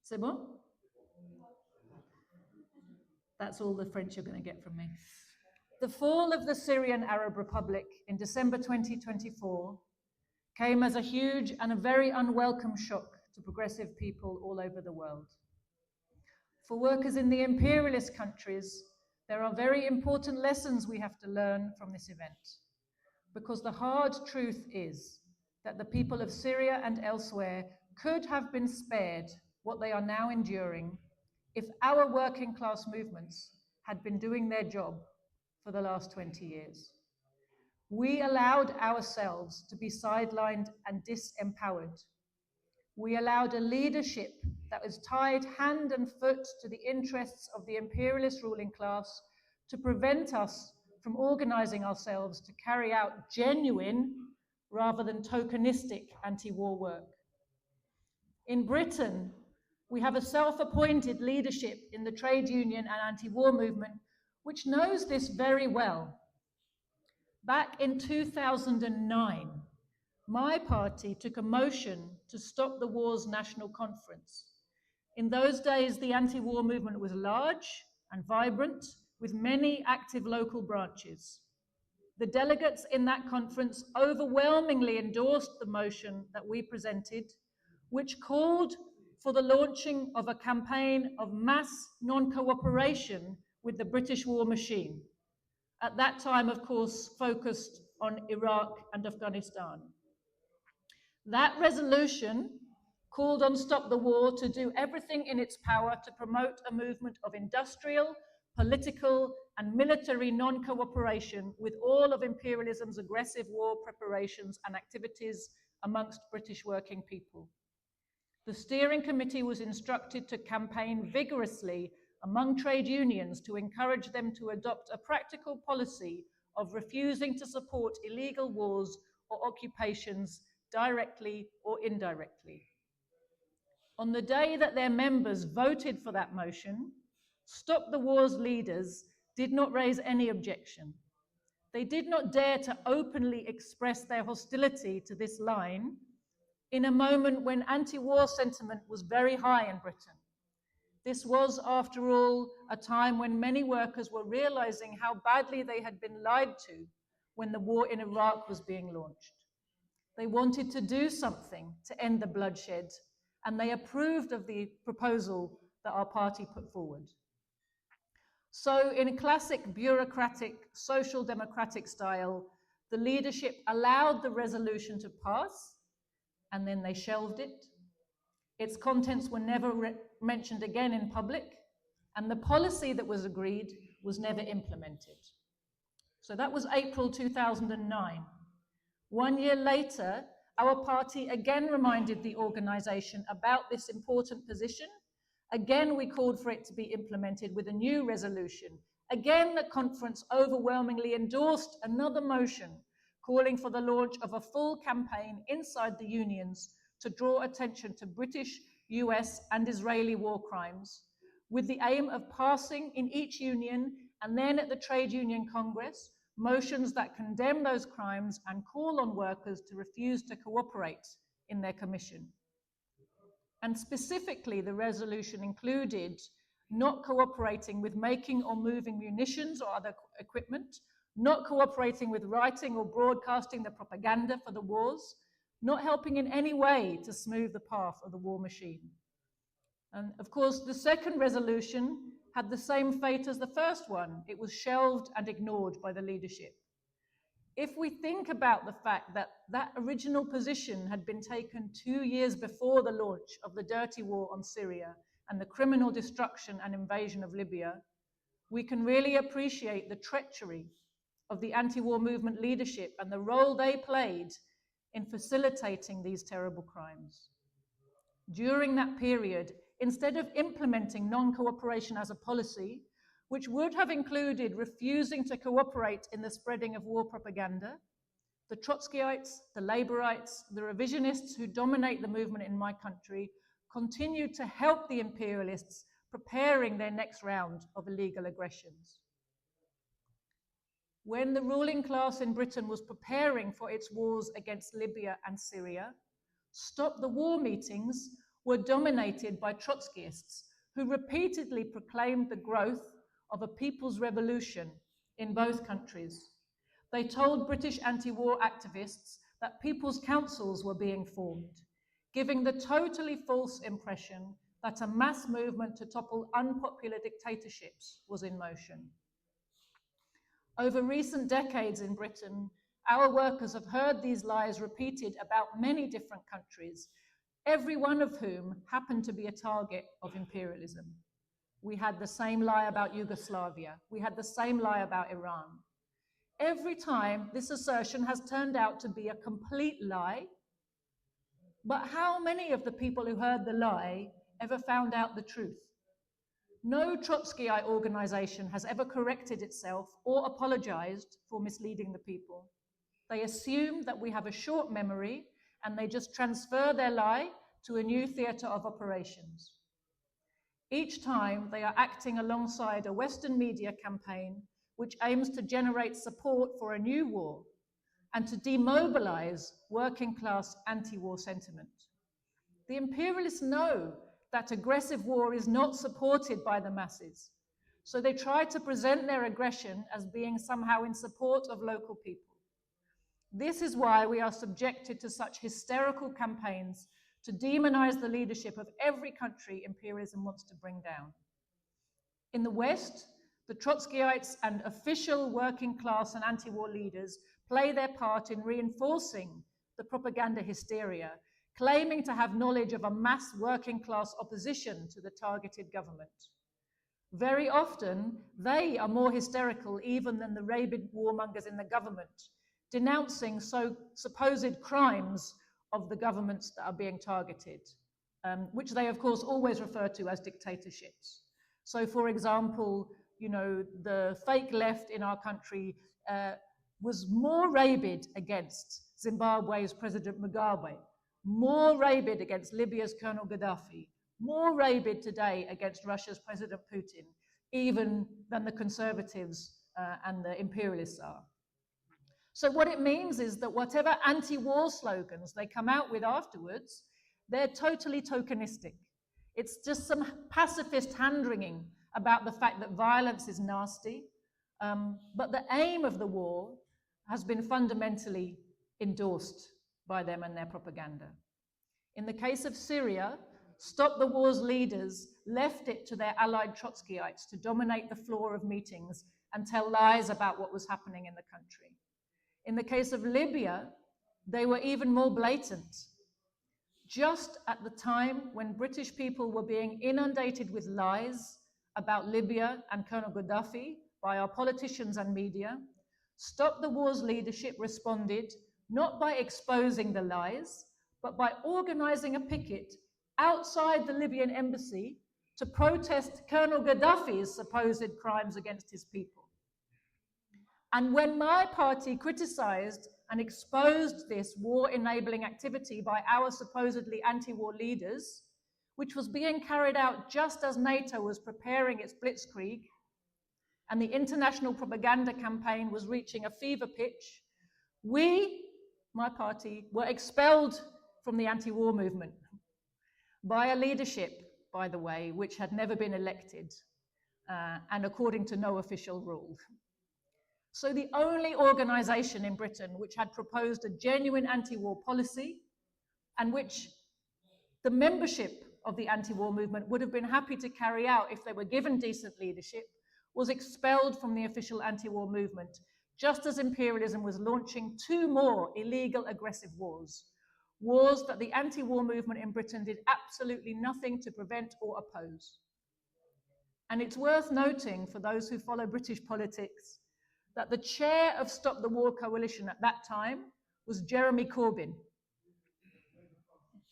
C'est bon? That's all the French are going to get from me. The fall of the Syrian Arab Republic in December 2024 came as a huge and a very unwelcome shock to progressive people all over the world. For workers in the imperialist countries, there are very important lessons we have to learn from this event, because the hard truth is that the people of Syria and elsewhere could have been spared what they are now enduring if our working class movements had been doing their job for the last 20 years. We allowed ourselves to be sidelined and disempowered. We allowed a leadership that was tied hand and foot to the interests of the imperialist ruling class to prevent us from organizing ourselves to carry out genuine rather than tokenistic anti-war work. In Britain, we have a self-appointed leadership in the trade union and anti-war movement which knows this very well. Back in 2009, my party took a motion to stop the war's national conference. In those days, the anti-war movement was large and vibrant, with many active local branches. The delegates in that conference overwhelmingly endorsed the motion that we presented, which called for the launching of a campaign of mass non-cooperation with the British war machine. At that time, of course, focused on Iraq and Afghanistan. That resolution called on Stop the War to do everything in its power to promote a movement of industrial, political, and military non-cooperation with all of imperialism's aggressive war preparations and activities amongst British working people. The steering committee was instructed to campaign vigorously among trade unions to encourage them to adopt a practical policy of refusing to support illegal wars or occupations directly or indirectly. On the day that their members voted for that motion, Stop the War's leaders did not raise any objection. They did not dare to openly express their hostility to this line in a moment when anti-war sentiment was very high in Britain. This was, after all, a time when many workers were realizing how badly they had been lied to when the war in Iraq was being launched. They wanted to do something to end the bloodshed, and they approved of the proposal that our party put forward. So, in a classic bureaucratic, social democratic style, the leadership allowed the resolution to pass, and then they shelved it. Its contents were never mentioned again in public, and the policy that was agreed was never implemented. So that was April 2009. 1 year later, our party again reminded the organization about this important position. Again, we called for it to be implemented with a new resolution. Again, the conference overwhelmingly endorsed another motion calling for the launch of a full campaign inside the unions to draw attention to British, US, and Israeli war crimes, with the aim of passing in each union and then at the Trade Union Congress motions that condemn those crimes and call on workers to refuse to cooperate in their commission. And specifically, the resolution included not cooperating with making or moving munitions or other equipment, not cooperating with writing or broadcasting the propaganda for the wars, not helping in any way to smooth the path of the war machine. And of course, the second resolution had the same fate as the first one. It was shelved and ignored by the leadership. If we think about the fact that that original position had been taken 2 years before the launch of the dirty war on Syria and the criminal destruction and invasion of Libya, we can really appreciate the treachery of the anti-war movement leadership and the role they played in facilitating these terrible crimes. During that period, instead of implementing non-cooperation as a policy, which would have included refusing to cooperate in the spreading of war propaganda, the Trotskyites, the Labourites, the revisionists who dominate the movement in my country continued to help the imperialists preparing their next round of illegal aggressions. When the ruling class in Britain was preparing for its wars against Libya and Syria, Stop the War meetings were dominated by Trotskyists who repeatedly proclaimed the growth of a people's revolution in both countries. They told British anti-war activists that people's councils were being formed, giving the totally false impression that a mass movement to topple unpopular dictatorships was in motion. Over recent decades in Britain, our workers have heard these lies repeated about many different countries, every one of whom happened to be a target of imperialism. We had the same lie about Yugoslavia. We had the same lie about Iran. Every time, this assertion has turned out to be a complete lie. But how many of the people who heard the lie ever found out the truth? No Trotskyite organization has ever corrected itself or apologized for misleading the people. They assume that we have a short memory and they just transfer their lie to a new theater of operations. Each time they are acting alongside a Western media campaign which aims to generate support for a new war and to demobilize working class anti-war sentiment. The imperialists know that aggressive war is not supported by the masses, so they try to present their aggression as being somehow in support of local people. This is why we are subjected to such hysterical campaigns to demonize the leadership of every country imperialism wants to bring down. In the West, the Trotskyites and official working class and anti-war leaders play their part in reinforcing the propaganda hysteria, claiming to have knowledge of a mass working class opposition to the targeted government. Very often, they are more hysterical even than the rabid warmongers in the government, denouncing supposed crimes of the governments that are being targeted, which they, of course, always refer to as dictatorships. So, for example, the fake left in our country was more rabid against Zimbabwe's President Mugabe, more rabid against Libya's Colonel Gaddafi, more rabid today against Russia's President Putin, even than the conservatives and the imperialists are. So what it means is that whatever anti-war slogans they come out with afterwards, they're totally tokenistic. It's just some pacifist hand-wringing about the fact that violence is nasty, but the aim of the war has been fundamentally endorsed by them and their propaganda. In the case of Syria, Stop the War's leaders left it to their allied Trotskyites to dominate the floor of meetings and tell lies about what was happening in the country. In the case of Libya, they were even more blatant. Just at the time when British people were being inundated with lies about Libya and Colonel Gaddafi by our politicians and media, Stop the War's leadership responded not by exposing the lies, but by organizing a picket outside the Libyan embassy to protest Colonel Gaddafi's supposed crimes against his people. And when my party criticized and exposed this war-enabling activity by our supposedly anti-war leaders, which was being carried out just as NATO was preparing its blitzkrieg, and the international propaganda campaign was reaching a fever pitch, we, my party, were expelled from the anti-war movement by a leadership, by the way, which had never been elected, and according to no official rule. So the only organization in Britain which had proposed a genuine anti-war policy and which the membership of the anti-war movement would have been happy to carry out if they were given decent leadership was expelled from the official anti-war movement, just as imperialism was launching 2 more illegal aggressive wars, wars that the anti-war movement in Britain did absolutely nothing to prevent or oppose. And it's worth noting for those who follow British politics that the chair of Stop the War Coalition at that time was Jeremy Corbyn,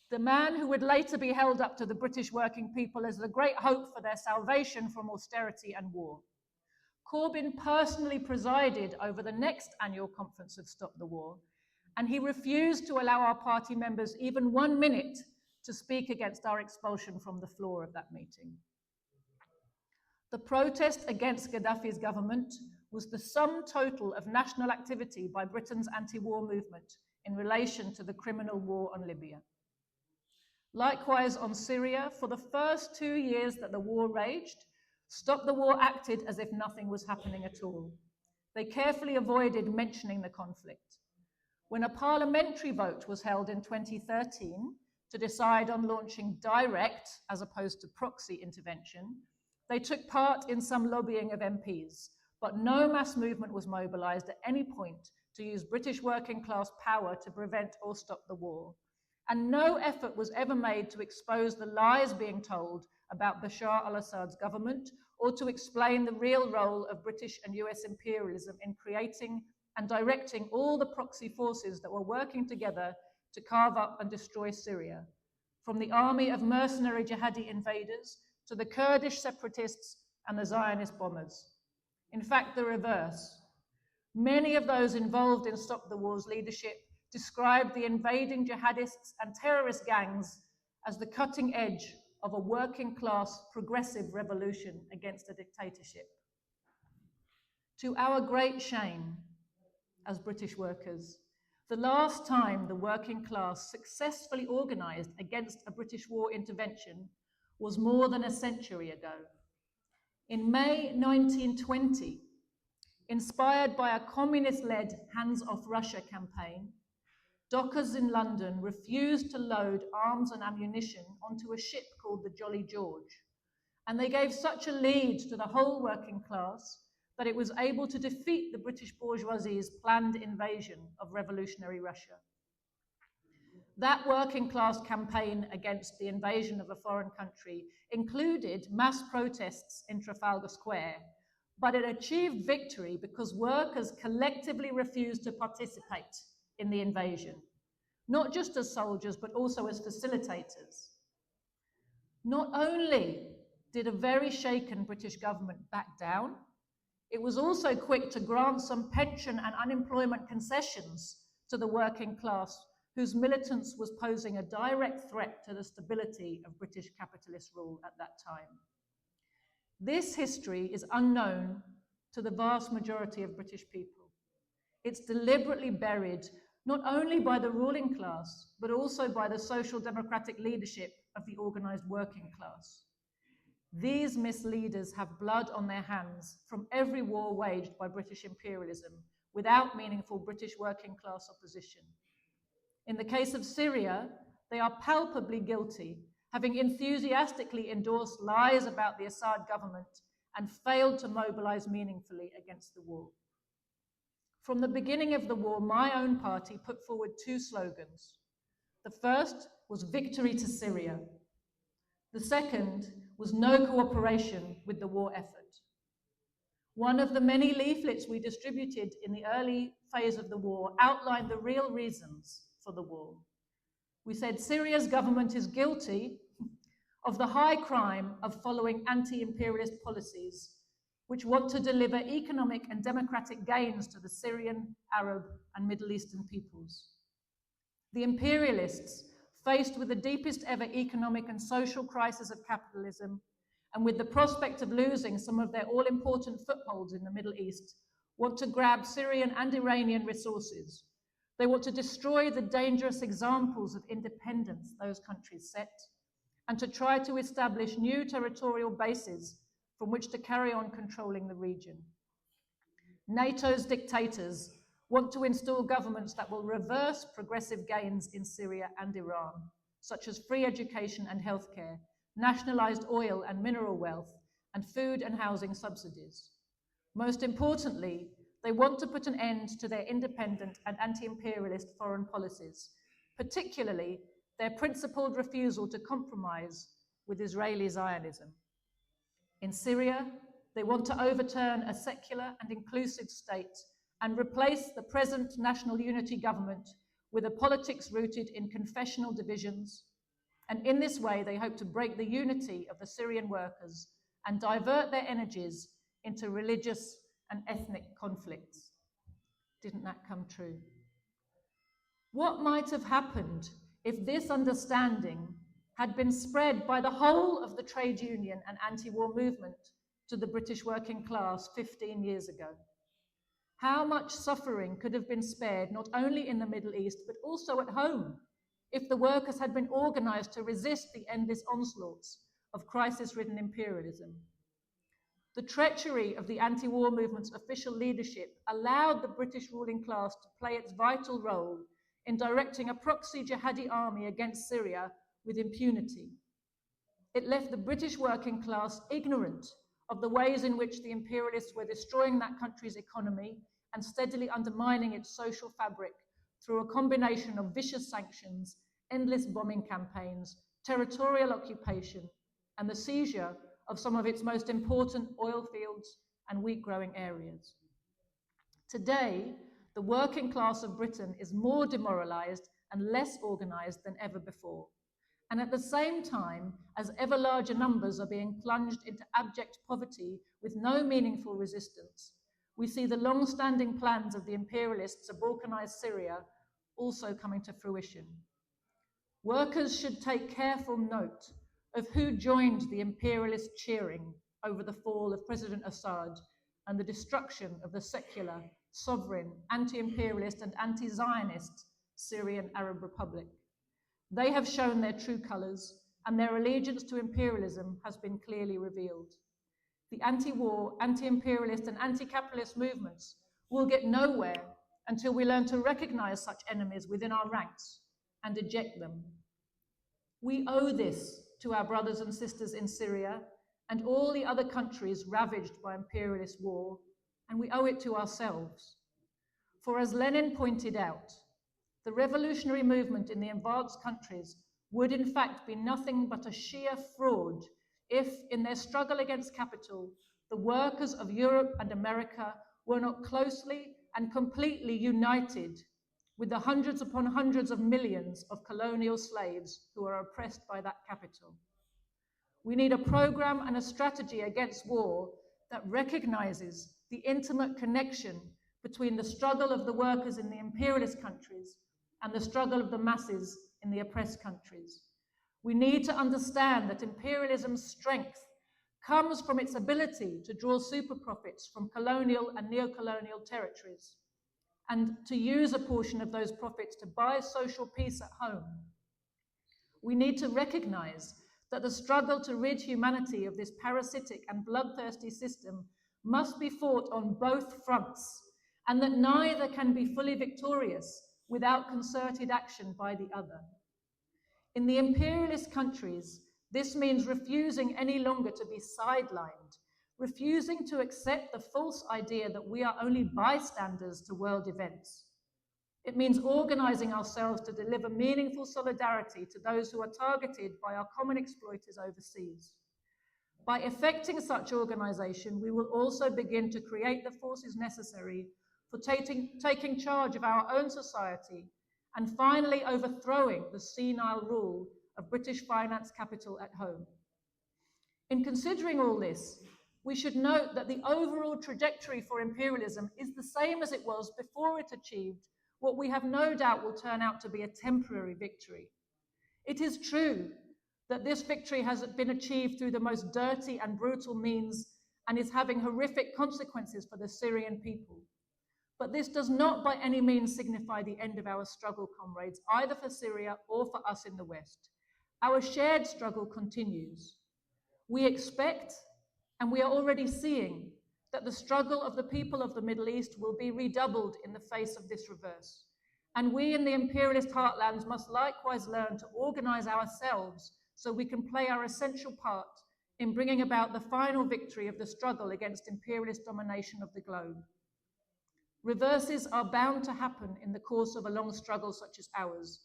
the man who would later be held up to the British working people as the great hope for their salvation from austerity and war. Corbyn personally presided over the next annual conference of Stop the War, and he refused to allow our party members even 1 minute to speak against our expulsion from the floor of that meeting. The protest against Gaddafi's government was the sum total of national activity by Britain's anti-war movement in relation to the criminal war on Libya. Likewise, on Syria, for the first 2 years that the war raged, Stop the War acted as if nothing was happening at all. They carefully avoided mentioning the conflict. When a parliamentary vote was held in 2013 to decide on launching direct, as opposed to proxy intervention, they took part in some lobbying of MPs, but no mass movement was mobilised at any point to use British working class power to prevent or stop the war. And no effort was ever made to expose the lies being told about Bashar al-Assad's government or to explain the real role of British and US imperialism in creating and directing all the proxy forces that were working together to carve up and destroy Syria, from the army of mercenary jihadi invaders to the Kurdish separatists and the Zionist bombers. In fact, the reverse. Many of those involved in Stop the War's leadership described the invading jihadists and terrorist gangs as the cutting edge of a working class progressive revolution against a dictatorship. To our great shame, as British workers, the last time the working class successfully organised against a British war intervention was more than a century ago. In May 1920, inspired by a communist-led Hands Off Russia campaign, dockers in London refused to load arms and ammunition onto a ship called the Jolly George, and they gave such a lead to the whole working class that it was able to defeat the British bourgeoisie's planned invasion of revolutionary Russia. That working class campaign against the invasion of a foreign country included mass protests in Trafalgar Square, but it achieved victory because workers collectively refused to participate in the invasion, not just as soldiers, but also as facilitators. Not only did a very shaken British government back down, it was also quick to grant some pension and unemployment concessions to the working class, whose militance was posing a direct threat to the stability of British capitalist rule at that time. This history is unknown to the vast majority of British people. It's deliberately buried not only by the ruling class, but also by the social democratic leadership of the organised working class. These misleaders have blood on their hands from every war waged by British imperialism without meaningful British working class opposition. In the case of Syria, they are palpably guilty, having enthusiastically endorsed lies about the Assad government and failed to mobilise meaningfully against the war. From the beginning of the war, my own party put forward two slogans. The first was victory to Syria. The second was no cooperation with the war effort. One of the many leaflets we distributed in the early phase of the war outlined the real reasons for the war. We said Syria's government is guilty of the high crime of following anti-imperialist policies which want to deliver economic and democratic gains to the Syrian, Arab, and Middle Eastern peoples. The imperialists, faced with the deepest ever economic and social crisis of capitalism, and with the prospect of losing some of their all-important footholds in the Middle East, want to grab Syrian and Iranian resources. They want to destroy the dangerous examples of independence those countries set, and to try to establish new territorial bases from which to carry on controlling the region. NATO's dictators want to install governments that will reverse progressive gains in Syria and Iran, such as free education and healthcare, nationalized oil and mineral wealth, and food and housing subsidies. Most importantly, they want to put an end to their independent and anti-imperialist foreign policies, particularly their principled refusal to compromise with Israeli Zionism. In Syria, they want to overturn a secular and inclusive state and replace the present national unity government with a politics rooted in confessional divisions. And in this way, they hope to break the unity of the Syrian workers and divert their energies into religious and ethnic conflicts. Didn't that come true? What might have happened if this understanding had been spread by the whole of the trade union and anti-war movement to the British working class 15 years ago? How much suffering could have been spared not only in the Middle East, but also at home if the workers had been organised to resist the endless onslaughts of crisis-ridden imperialism. The treachery of the anti-war movement's official leadership allowed the British ruling class to play its vital role in directing a proxy jihadi army against Syria with impunity. It left the British working class ignorant of the ways in which the imperialists were destroying that country's economy and steadily undermining its social fabric through a combination of vicious sanctions, endless bombing campaigns, territorial occupation, and the seizure of some of its most important oil fields and wheat-growing areas. Today, the working class of Britain is more demoralised and less organised than ever before. And at the same time, as ever larger numbers are being plunged into abject poverty with no meaningful resistance, we see the long-standing plans of the imperialists of organised Syria also coming to fruition. Workers should take careful note of who joined the imperialist cheering over the fall of President Assad and the destruction of the secular, sovereign, anti-imperialist and anti-Zionist Syrian Arab Republic. They have shown their true colours, and their allegiance to imperialism has been clearly revealed. The anti-war, anti-imperialist and anti-capitalist movements will get nowhere until we learn to recognise such enemies within our ranks and eject them. We owe this to our brothers and sisters in Syria and all the other countries ravaged by imperialist war, and we owe it to ourselves. For as Lenin pointed out, the revolutionary movement in the advanced countries would in fact be nothing but a sheer fraud if, in their struggle against capital, the workers of Europe and America were not closely and completely united with the hundreds upon hundreds of millions of colonial slaves who are oppressed by that capital. We need a program and a strategy against war that recognizes the intimate connection between the struggle of the workers in the imperialist countries and the struggle of the masses in the oppressed countries. We need to understand that imperialism's strength comes from its ability to draw super profits from colonial and neo-colonial territories and to use a portion of those profits to buy social peace at home. We need to recognize that the struggle to rid humanity of this parasitic and bloodthirsty system must be fought on both fronts, and that neither can be fully victorious without concerted action by the other. In the imperialist countries, this means refusing any longer to be sidelined, refusing to accept the false idea that we are only bystanders to world events. It means organising ourselves to deliver meaningful solidarity to those who are targeted by our common exploiters overseas. By effecting such organisation, we will also begin to create the forces necessary for taking charge of our own society and finally overthrowing the senile rule of British finance capital at home. In considering all this, we should note that the overall trajectory for imperialism is the same as it was before it achieved what we have no doubt will turn out to be a temporary victory. It is true that this victory has been achieved through the most dirty and brutal means and is having horrific consequences for the Syrian people. But this does not by any means signify the end of our struggle, comrades, either for Syria or for us in the West. Our shared struggle continues. We expect, and we are already seeing, that the struggle of the people of the Middle East will be redoubled in the face of this reverse. And we in the imperialist heartlands must likewise learn to organise ourselves so we can play our essential part in bringing about the final victory of the struggle against imperialist domination of the globe. Reverses are bound to happen in the course of a long struggle such as ours,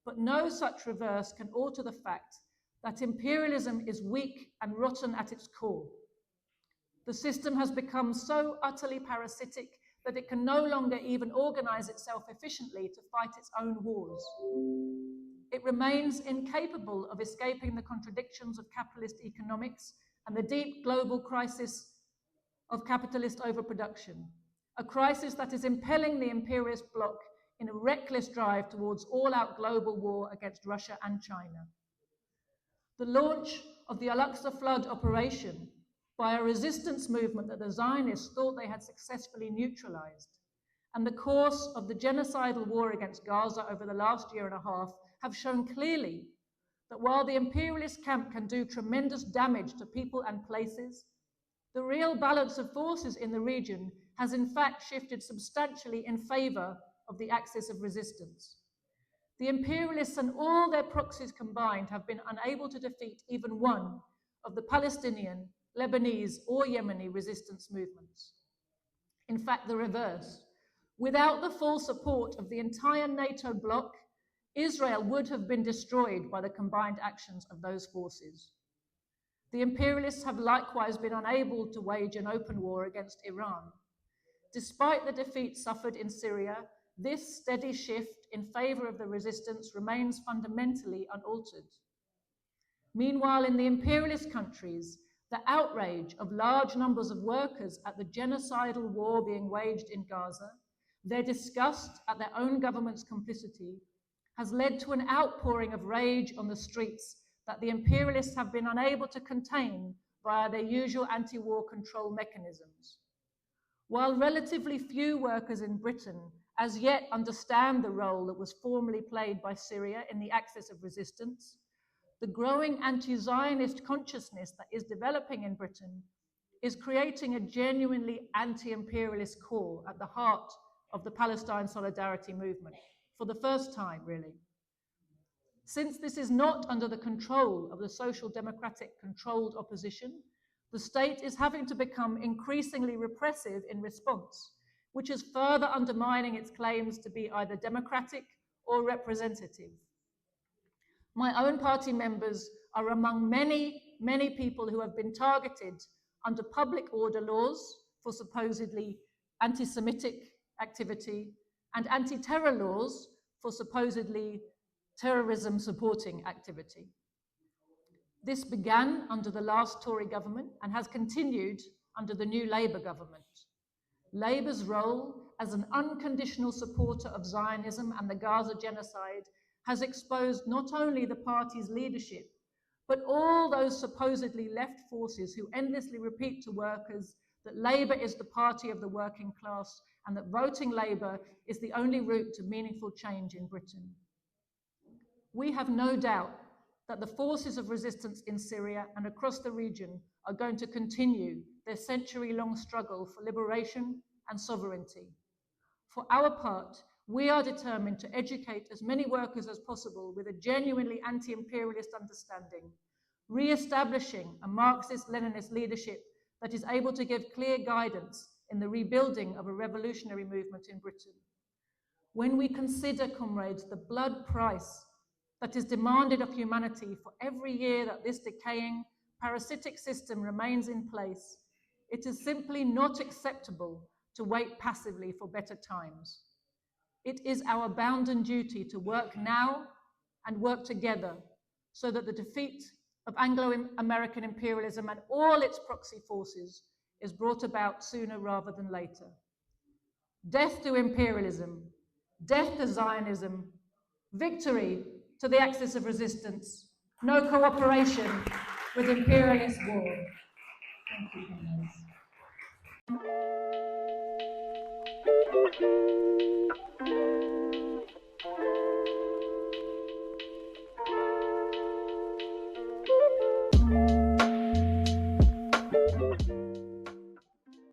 but no such reverse can alter the fact that imperialism is weak and rotten at its core. The system has become so utterly parasitic that it can no longer even organise itself efficiently to fight its own wars. It remains incapable of escaping the contradictions of capitalist economics and the deep global crisis of capitalist overproduction, a crisis that is impelling the imperialist bloc in a reckless drive towards all-out global war against Russia and China. The launch of the Al-Aqsa flood operation by a resistance movement that the Zionists thought they had successfully neutralized, and the course of the genocidal war against Gaza over the last year and a half have shown clearly that while the imperialist camp can do tremendous damage to people and places, the real balance of forces in the region has in fact shifted substantially in favor of the axis of resistance. The imperialists and all their proxies combined have been unable to defeat even one of the Palestinian, Lebanese, or Yemeni resistance movements. In fact, the reverse. Without the full support of the entire NATO bloc, Israel would have been destroyed by the combined actions of those forces. The imperialists have likewise been unable to wage an open war against Iran. Despite the defeat suffered in Syria, this steady shift in favor of the resistance remains fundamentally unaltered. Meanwhile, in the imperialist countries, the outrage of large numbers of workers at the genocidal war being waged in Gaza, their disgust at their own government's complicity, has led to an outpouring of rage on the streets that the imperialists have been unable to contain via their usual anti-war control mechanisms. While relatively few workers in Britain as yet understand the role that was formerly played by Syria in the axis of resistance, the growing anti-Zionist consciousness that is developing in Britain is creating a genuinely anti-imperialist core at the heart of the Palestine solidarity movement, for the first time, really. Since this is not under the control of the social democratic controlled opposition, the state is having to become increasingly repressive in response, which is further undermining its claims to be either democratic or representative. My own party members are among many, many people who have been targeted under public order laws for supposedly anti-Semitic activity and anti-terror laws for supposedly terrorism supporting activity. This began under the last Tory government and has continued under the new Labour government. Labour's role as an unconditional supporter of Zionism and the Gaza genocide has exposed not only the party's leadership, but all those supposedly left forces who endlessly repeat to workers that Labour is the party of the working class and that voting Labour is the only route to meaningful change in Britain. We have no doubt that the forces of resistance in Syria and across the region are going to continue their century-long struggle for liberation and sovereignty. For our part, we are determined to educate as many workers as possible with a genuinely anti-imperialist understanding, re-establishing a Marxist-Leninist leadership that is able to give clear guidance in the rebuilding of a revolutionary movement in Britain. When we consider, comrades, the blood price that is demanded of humanity for every year that this decaying, parasitic system remains in place, it is simply not acceptable to wait passively for better times. It is our bounden duty to work now and work together so that the defeat of Anglo-American imperialism and all its proxy forces is brought about sooner rather than later. Death to imperialism, death to Zionism, victory to the axis of resistance, no cooperation with imperialist war. Thank you, comrades.